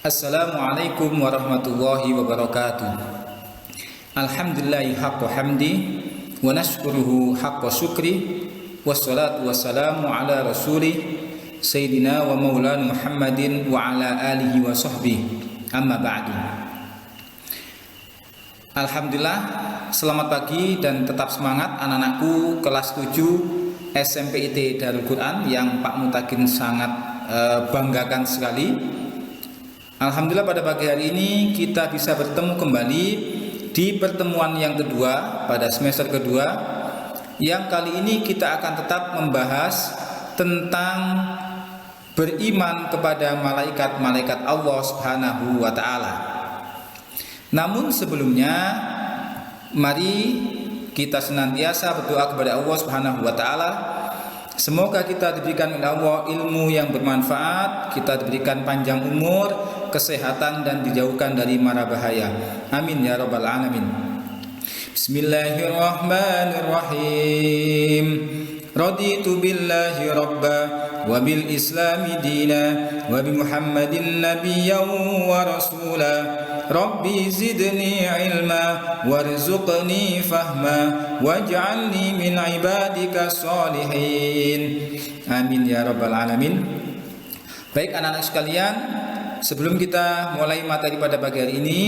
Assalamualaikum warahmatullahi wabarakatuh. Alhamdulillahi haqqa hamdi wa nashkuruhu haqqa syukri, wassalatu wassalamu ala rasulih Sayyidina wa maulana Muhammadin wa ala alihi wa sahbihi, amma ba'du. Alhamdulillah, selamat pagi dan tetap semangat anak-anakku kelas 7 SMPIT Darul Quran yang Pak Mutakin sangat banggakan sekali. Alhamdulillah, pada pagi hari ini kita bisa bertemu kembali di pertemuan yang kedua pada semester kedua, yang kali ini kita akan tetap membahas tentang beriman kepada malaikat-malaikat Allah Subhanahu wa Ta'ala. Namun sebelumnya, mari kita senantiasa berdoa kepada Allah Subhanahu wa Ta'ala. Semoga kita diberikan oleh Allah ilmu yang bermanfaat, kita diberikan panjang umur, kesehatan, dan dijauhkan dari mara bahaya. Amin ya rabbal alamin. Bismillahirrahmanirrahim. Raditu billahi rabba wa bil islami dina wa bi Muhammadin nabiyyan wa rasula. Rabbi zidni ilma warzuqni fahma waj'alni min ibadika sholihin. Amin ya rabbal alamin. Baik anak-anak sekalian, sebelum kita mulai materi pada pagi hari ini,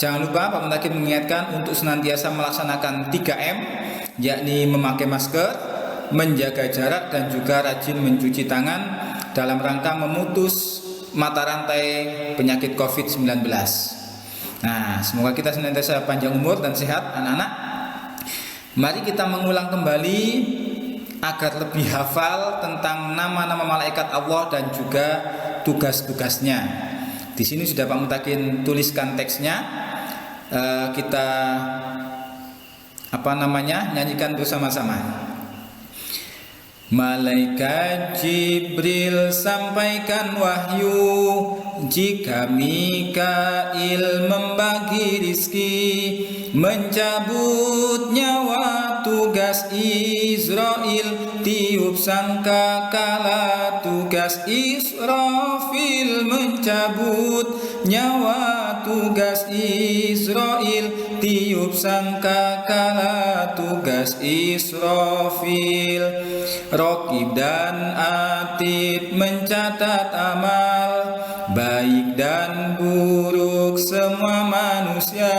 jangan lupa Pak Mutakin mengingatkan untuk senantiasa melaksanakan 3M, yakni memakai masker, menjaga jarak, dan juga rajin mencuci tangan dalam rangka memutus mata rantai penyakit COVID-19. Nah, semoga kita senantiasa panjang umur dan sehat anak-anak. Mari kita mengulang kembali agar lebih hafal tentang nama-nama malaikat Allah dan juga tugas-tugasnya. Di sini sudah Pak Mutakin tuliskan teksnya. Kita nyanyikan bersama-sama. Malaikat Jibril sampaikan wahyu, jika Mikail membagi rizki, mencabut nyawa tugas Israel, tiup sangkakala tugas Israfil, mencabut nyawa tugas Israel, tiup sangkakala tugas Israfil. Raqib dan Atid mencatat amal baik dan buruk semua manusia.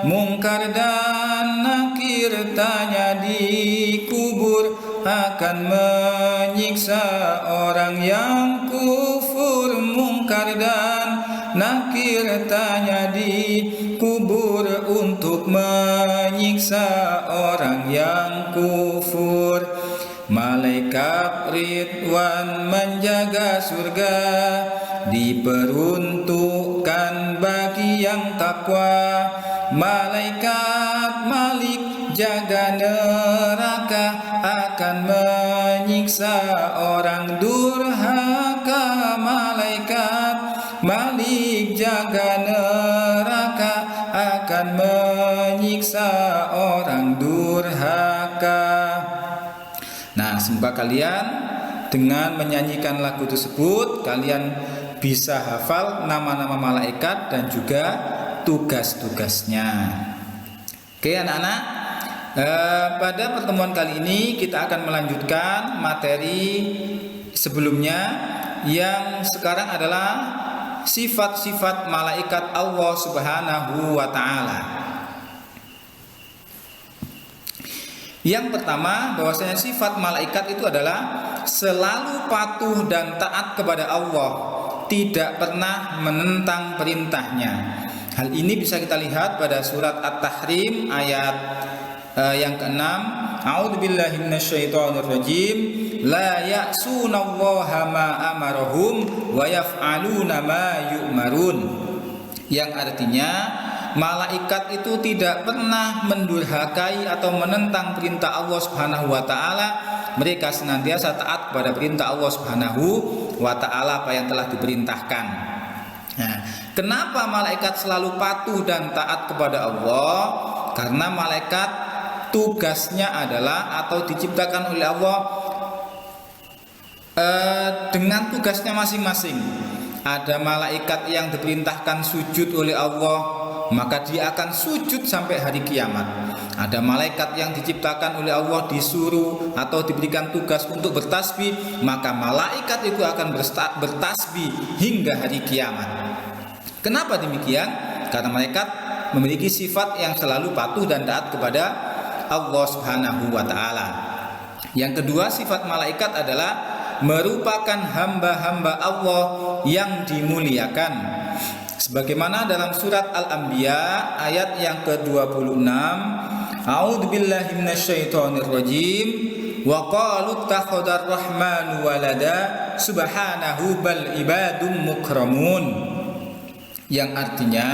Mungkar dan Nakir tanya di kubur, akan menyiksa orang yang kufur. Mungkar dan Nakir tanya di kubur untuk menyiksa orang yang kufur. Malaikat Ridwan menjaga surga, diperuntukkan bagi yang takwa. Malaikat Malik jaga neraka, akan menyiksa orang durhaka. Malaikat Malik jaga neraka, akan menyiksa orang durhaka. Nah, semoga kalian dengan menyanyikan lagu tersebut, kalian bisa hafal nama-nama malaikat dan juga tugas-tugasnya. Oke anak-anak, pada pertemuan kali ini kita akan melanjutkan materi sebelumnya, yang sekarang adalah sifat-sifat malaikat Allah Subhanahu wa Ta'ala. Yang pertama, bahwasanya sifat malaikat itu adalah selalu patuh dan taat kepada Allah, tidak pernah menentang perintahnya. Hal ini bisa kita lihat pada surat At-Tahrim ayat yang ke-6. A'udzubillahi minasyaitonirrajim. La ya'sunallaha ma amarahum wa yaf'aluna ma yu'marun. Yang artinya, malaikat itu tidak pernah mendurhakai atau menentang perintah Allah Subhanahu wa Ta'ala. Mereka senantiasa taat kepada perintah Allah Subhanahu wa Ta'ala, apa yang telah diperintahkan. Nah, kenapa malaikat selalu patuh dan taat kepada Allah? Karena malaikat tugasnya adalah atau diciptakan oleh Allah dengan tugasnya masing-masing. ada malaikat yang diperintahkan sujud oleh Allah, maka dia akan sujud sampai hari kiamat. Ada malaikat yang diciptakan oleh Allah, disuruh atau diberikan tugas untuk bertasbih, maka malaikat itu akan bertasbih hingga hari kiamat. Kenapa demikian? Karena malaikat memiliki sifat yang selalu patuh dan taat kepada Allah Subhanahu wa ta'ala. Yang kedua, sifat malaikat adalah merupakan hamba-hamba Allah yang dimuliakan. Sebagaimana dalam surat Al-Anbiya ayat yang ke-26, A'udzubillahi minasyaitonirrajim, wa qalu ittakhadar rahmanu walada subhanahu bal ibadum mukramun. Yang artinya,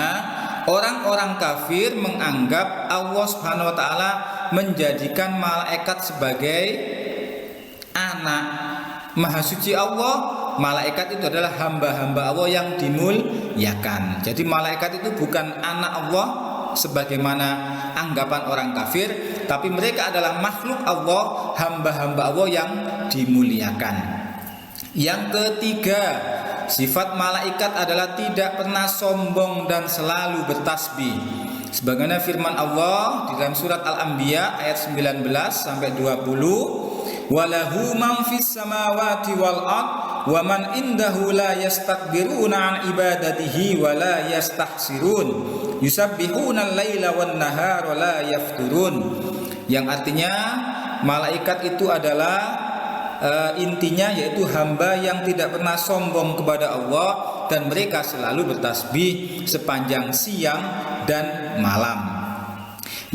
orang-orang kafir menganggap Allah Subhanahu wa taala menjadikan malaikat sebagai anak. Maha suci Allah, malaikat itu adalah hamba-hamba Allah yang dimuliakan. Jadi malaikat itu bukan anak Allah sebagaimana anggapan orang kafir, tapi mereka adalah makhluk Allah, hamba-hamba Allah yang dimuliakan. Yang ketiga, sifat malaikat adalah tidak pernah sombong dan selalu bertasbih. Sebagaimana firman Allah di dalam surat Al-Anbiya ayat 19 sampai 20, walahu man fis samawati wal ard wa man indahu la yastakbiruna an ibadatihi wa la yastahsirun yusabbihuna al-laila wan nahara la yafturun. Yang artinya malaikat itu adalah intinya yaitu hamba yang tidak pernah sombong kepada Allah dan mereka selalu bertasbih sepanjang siang dan malam.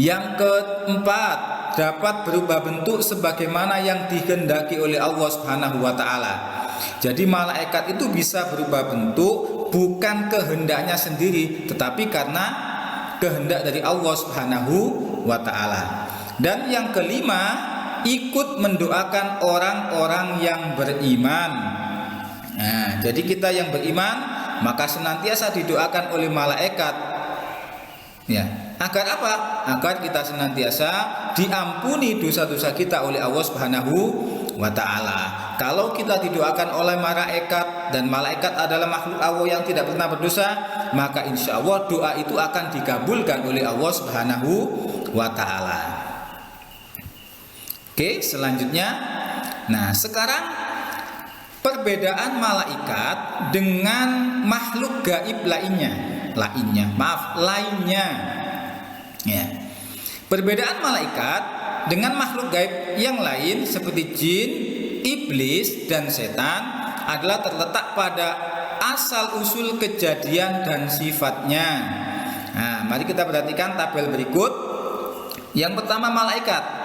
Yang keempat, dapat berubah bentuk sebagaimana yang dikehendaki oleh Allah Subhanahu wa taala. Jadi malaikat itu bisa berubah bentuk bukan kehendaknya sendiri, tetapi karena kehendak dari Allah Subhanahu wa taala. Dan yang kelima, ikut mendoakan orang-orang yang beriman. Nah, jadi kita yang beriman maka senantiasa didoakan oleh malaikat. Ya, agar apa? Agar kita senantiasa diampuni dosa-dosa kita oleh Allah Subhanahu wa taala. Kalau kita didoakan oleh malaikat dan malaikat adalah makhluk Allah yang tidak pernah berdosa, maka insya Allah doa itu akan dikabulkan oleh Allah Subhanahu wa taala. Oke, selanjutnya, nah sekarang perbedaan malaikat dengan makhluk gaib lainnya. Ya. Perbedaan malaikat dengan makhluk gaib yang lain seperti jin, iblis, dan setan adalah terletak pada asal usul kejadian dan sifatnya. Nah, mari kita perhatikan tabel berikut. Yang pertama, malaikat.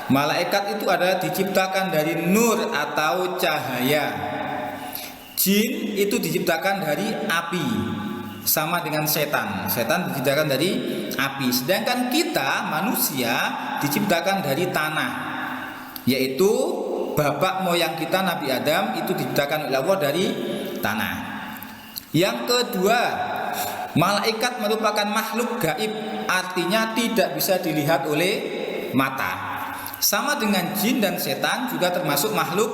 Malaikat itu adalah diciptakan dari nur atau cahaya. Jin itu diciptakan dari api, sama dengan setan. Setan diciptakan dari api. Sedangkan kita manusia diciptakan dari tanah, yaitu bapak moyang kita Nabi Adam itu diciptakan oleh Allah dari tanah. Yang kedua, malaikat merupakan makhluk gaib, artinya tidak bisa dilihat oleh mata. Sama dengan jin dan setan juga termasuk makhluk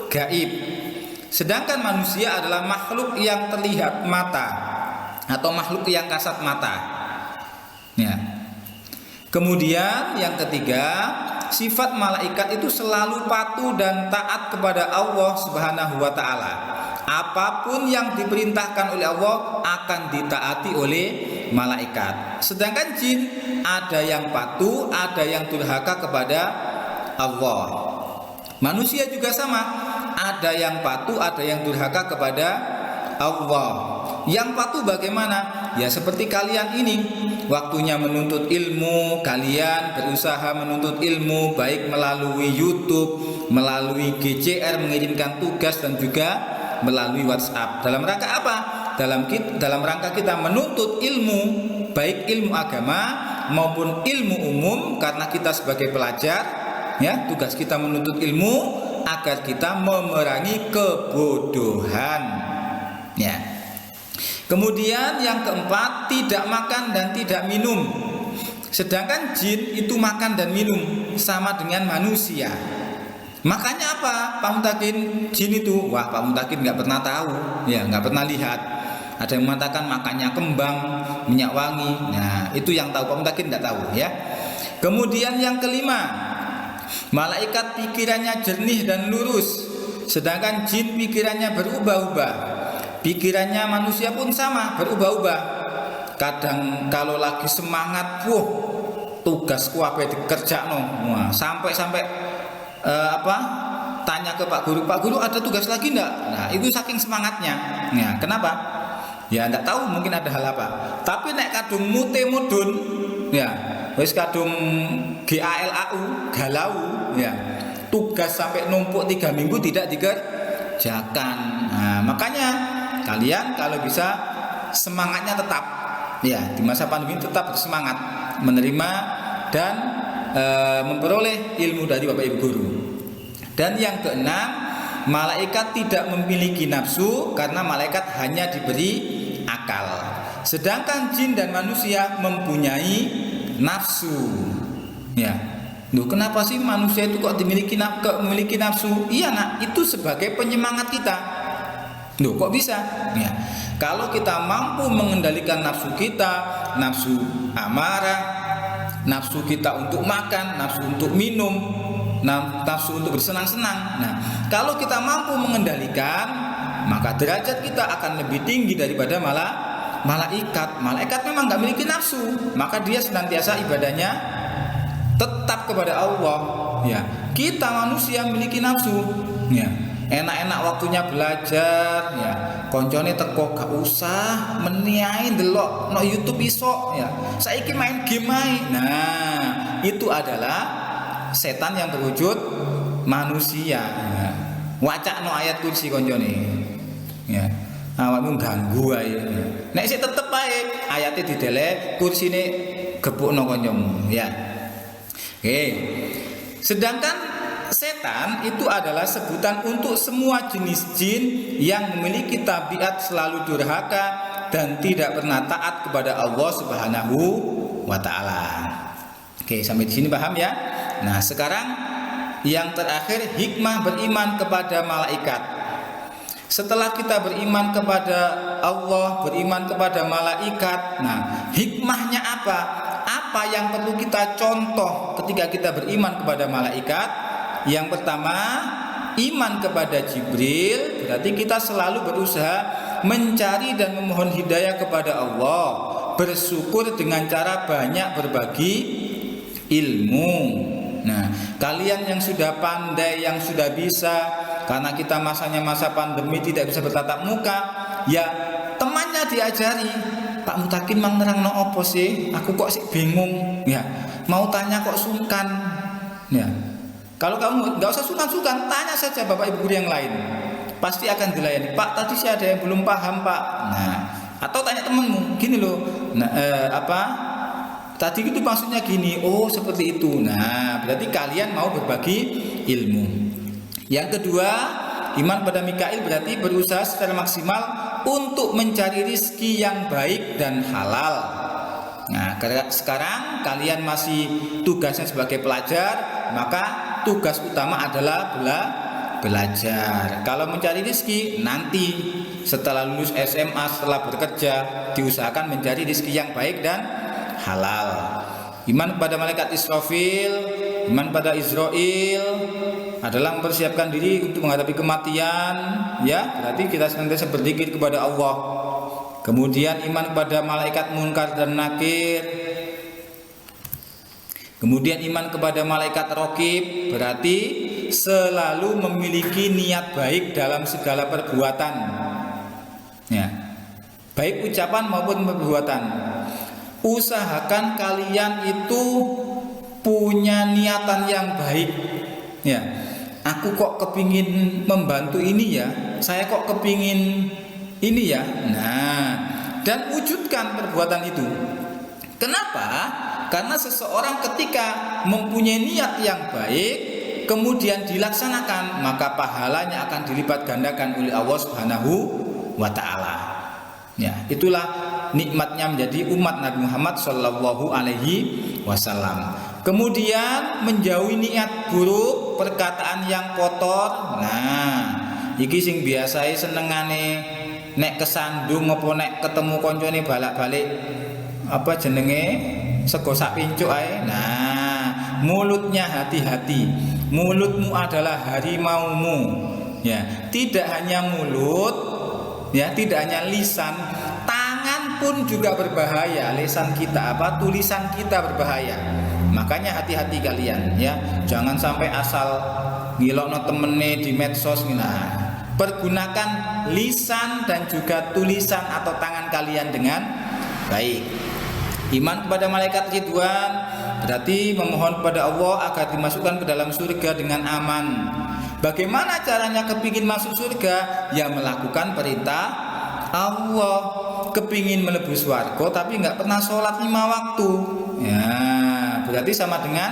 gaib. Sedangkan manusia adalah makhluk yang terlihat mata atau makhluk yang kasat mata. Ya. Kemudian yang ketiga, sifat malaikat itu selalu patuh dan taat kepada Allah Subhanahu wa taala. Apapun yang diperintahkan oleh Allah akan ditaati oleh malaikat. Sedangkan jin ada yang patuh, ada yang durhaka kepada Allah. Manusia juga sama, ada yang patuh, ada yang durhaka kepada Allah. Yang patuh bagaimana? Ya seperti kalian ini, waktunya menuntut ilmu, kalian berusaha menuntut ilmu baik melalui YouTube, melalui GCR mengirimkan tugas dan juga melalui WhatsApp. Dalam rangka apa? Dalam rangka kita menuntut ilmu, baik ilmu agama maupun ilmu umum, karena kita sebagai pelajar, ya, tugas kita menuntut ilmu agar kita memerangi kebodohan. Ya. Kemudian yang keempat, tidak makan dan tidak minum. Sedangkan jin itu makan dan minum sama dengan manusia. Makanya apa? Pak Mutakin, jin itu, wah Pak Mutakin nggak pernah tahu, ya nggak pernah lihat. Ada yang mengatakan makannya kembang, minyak wangi. Nah itu yang tahu, Pak Mutakin nggak tahu ya. Kemudian yang kelima, malaikat pikirannya jernih dan lurus, sedangkan jin pikirannya berubah-ubah. Pikirannya manusia pun sama, berubah-ubah. Kadang kalau lagi semangat, tugasku apa dikerjakan, sampai tanya ke Pak Guru ada tugas lagi enggak? Nah itu saking semangatnya. Nah kenapa? Ya enggak tahu, mungkin ada hal apa. Tapi nek kadung mute mudun, ya wis kadung galau, ya tugas sampai numpuk 3 minggu tidak dikerjakan. Nah makanya kalian kalau bisa semangatnya tetap, ya di masa pandemi tetap bersemangat menerima dan memperoleh ilmu dari Bapak Ibu Guru. Dan yang keenam, malaikat tidak memiliki nafsu karena malaikat hanya diberi akal. Sedangkan jin dan manusia mempunyai nafsu. Ya. Loh, kenapa sih manusia itu kok memiliki nafsu? Iya nak, itu sebagai penyemangat kita. Loh, kok bisa? Ya. Kalau kita mampu mengendalikan nafsu kita, nafsu amarah, nafsu kita untuk makan, nafsu untuk minum, nafsu untuk bersenang-senang. Nah, kalau kita mampu mengendalikan, maka derajat kita akan lebih tinggi daripada malaikat. Malaikat memang nggak memiliki nafsu, maka dia senantiasa ibadahnya tetap kepada Allah. Ya, kita manusia memiliki nafsu. Ya, enak-enak waktunya belajar. Ya, koncone teko gak usah meniai delok no YouTube iso, ya saiki main game ae. Nah itu adalah setan yang berwujud manusia, ya. Wacakno ayat kursi koncone, ya awakmu ganggu ae. Nek sik tetep ae ayate didelek, kursine gebukno kancamu, ya. Oke. Sedangkan setan itu adalah sebutan untuk semua jenis jin yang memiliki tabiat selalu durhaka dan tidak pernah taat kepada Allah Subhanahu wa taala. Oke, sampai di sini paham ya? Nah, sekarang yang terakhir, hikmah beriman kepada malaikat. Setelah kita beriman kepada Allah, beriman kepada malaikat, nah, hikmahnya apa? Apa yang perlu kita contoh ketika kita beriman kepada malaikat? Yang pertama, iman kepada Jibril, berarti kita selalu berusaha mencari dan memohon hidayah kepada Allah, bersyukur dengan cara banyak berbagi ilmu. Nah, kalian yang sudah pandai, yang sudah bisa, karena kita masanya masa pandemi tidak bisa bertatap muka, ya temannya diajari. Pak Mutakin mang nerangno opo sih? Aku kok sih bingung. Ya, mau tanya kok sungkan. Ya. Kalau kamu nggak usah sungkan-sungkan, tanya saja Bapak Ibu Guru yang lain, pasti akan dilayani. Pak, tadi sih ada yang belum paham Pak. Nah, atau tanya temanmu, gini loh. Nah, tadi itu maksudnya gini. Oh, seperti itu. Nah, berarti kalian mau berbagi ilmu. Yang kedua, iman pada Mikail berarti berusaha secara maksimal untuk mencari rizki yang baik dan halal. Nah, sekarang kalian masih tugasnya sebagai pelajar, maka tugas utama adalah belajar. Kalau mencari rezeki nanti setelah lulus SMA, setelah bekerja, diusahakan mencari rezeki yang baik dan halal. Iman pada malaikat Israfil, iman pada Israel adalah mempersiapkan diri untuk menghadapi kematian, ya. Berarti kita senantiasa berzikir kepada Allah. Kemudian iman kepada malaikat Munkar dan Nakir. Kemudian iman kepada malaikat Raqib, berarti selalu memiliki niat baik dalam segala perbuatan, ya, baik ucapan maupun perbuatan. Usahakan kalian itu punya niatan yang baik, ya. Aku kok kepingin membantu ini ya, saya kok kepingin ini ya. Nah, dan wujudkan perbuatan itu. Kenapa? Karena seseorang ketika mempunyai niat yang baik kemudian dilaksanakan, maka pahalanya akan dilipat gandakan oleh Allah Subhanahu wa taala. Ya, itulah nikmatnya menjadi umat Nabi Muhammad sallallahu alaihi wasallam. Kemudian menjauhi niat buruk, perkataan yang kotor. Nah, iki sing biasae senengane nek kesandung apa nek ketemu koncone balak-balik apa jenenge sego sak pincuk ae. Nah, mulutnya hati-hati. Mulutmu adalah harimaumu. Ya, tidak hanya mulut, ya, tidak hanya lisan, tangan pun juga berbahaya. Lisan kita apa? Tulisan kita berbahaya. Makanya hati-hati kalian, ya. Jangan sampai asal ngilokno temene di medsos. Nah, pergunakan lisan dan juga tulisan atau tangan kalian dengan baik. Iman kepada malaikat Ridwan berarti memohon kepada Allah agar dimasukkan ke dalam surga dengan aman. Bagaimana caranya kepingin masuk surga? Ya melakukan perintah Allah. Kepingin mlebu swarga tapi nggak pernah sholat 5 waktu. Ya, berarti sama dengan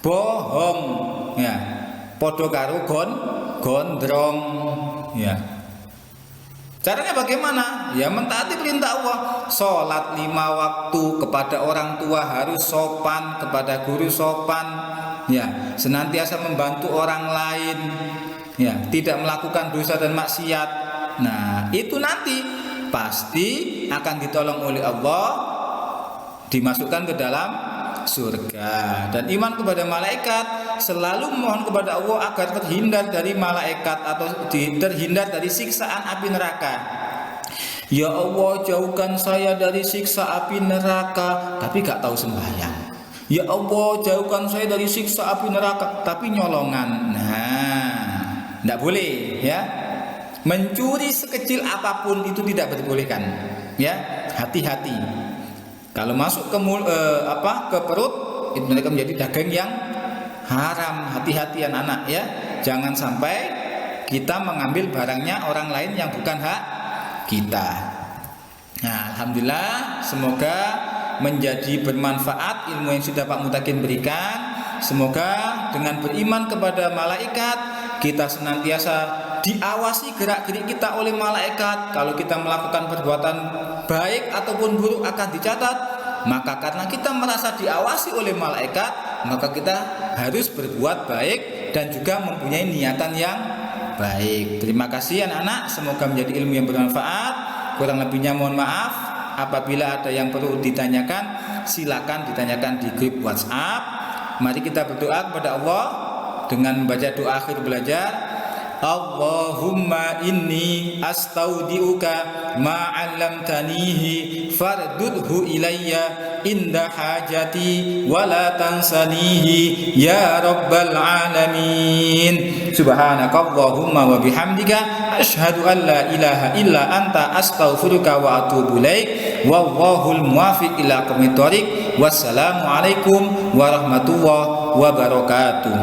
bohong. Ya, podo karo gondrong. Ya. Caranya bagaimana? Ya mentaati perintah Allah. Sholat 5 waktu, kepada orang tua harus sopan, kepada guru sopan. Ya, senantiasa membantu orang lain. Ya, tidak melakukan dosa dan maksiat. Nah, itu nanti pasti akan ditolong oleh Allah, dimasukkan ke dalam surga. Dan iman kepada malaikat, selalu mohon kepada Allah agar terhindar dari malaikat atau terhindar dari siksaan api neraka. Ya Allah, jauhkan saya dari siksa api neraka, tapi gak tahu sembahyang. Ya Allah, jauhkan saya dari siksa api neraka, tapi nyolongan. Nah, tidak boleh, ya. Mencuri sekecil apapun itu tidak diperbolehkan, ya. Hati-hati. Kalau masuk ke perut, itu mereka menjadi daging yang haram. Hati-hati anak-anak, ya. Jangan sampai kita mengambil barangnya orang lain yang bukan hak kita. Nah, alhamdulillah, semoga menjadi bermanfaat ilmu yang sudah Pak Mutakin berikan. Semoga dengan beriman kepada malaikat, kita senantiasa diawasi gerak-gerik kita oleh malaikat. Kalau kita melakukan perbuatan baik ataupun buruk akan dicatat. Maka karena kita merasa diawasi oleh malaikat, maka kita harus berbuat baik dan juga mempunyai niatan yang baik. Terima kasih anak-anak, semoga menjadi ilmu yang bermanfaat. Kurang lebihnya mohon maaf. Apabila ada yang perlu ditanyakan, silakan ditanyakan di grup WhatsApp. Mari kita berdoa kepada Allah dengan membaca doa akhir belajar. Allahumma inni astaudiuka ma 'allamtanihi fardudhu ilayya inda hajati wa la tansanihi ya rabbal alamin. Subhanakallahumma wa bihamdika asyhadu an la ilaha illa anta astaghfiruka wa atubu ilaik. Wallahul muwaffiq ila aqwamit thoriq. Wassalamu alaikum warahmatullahi wabarakatuh.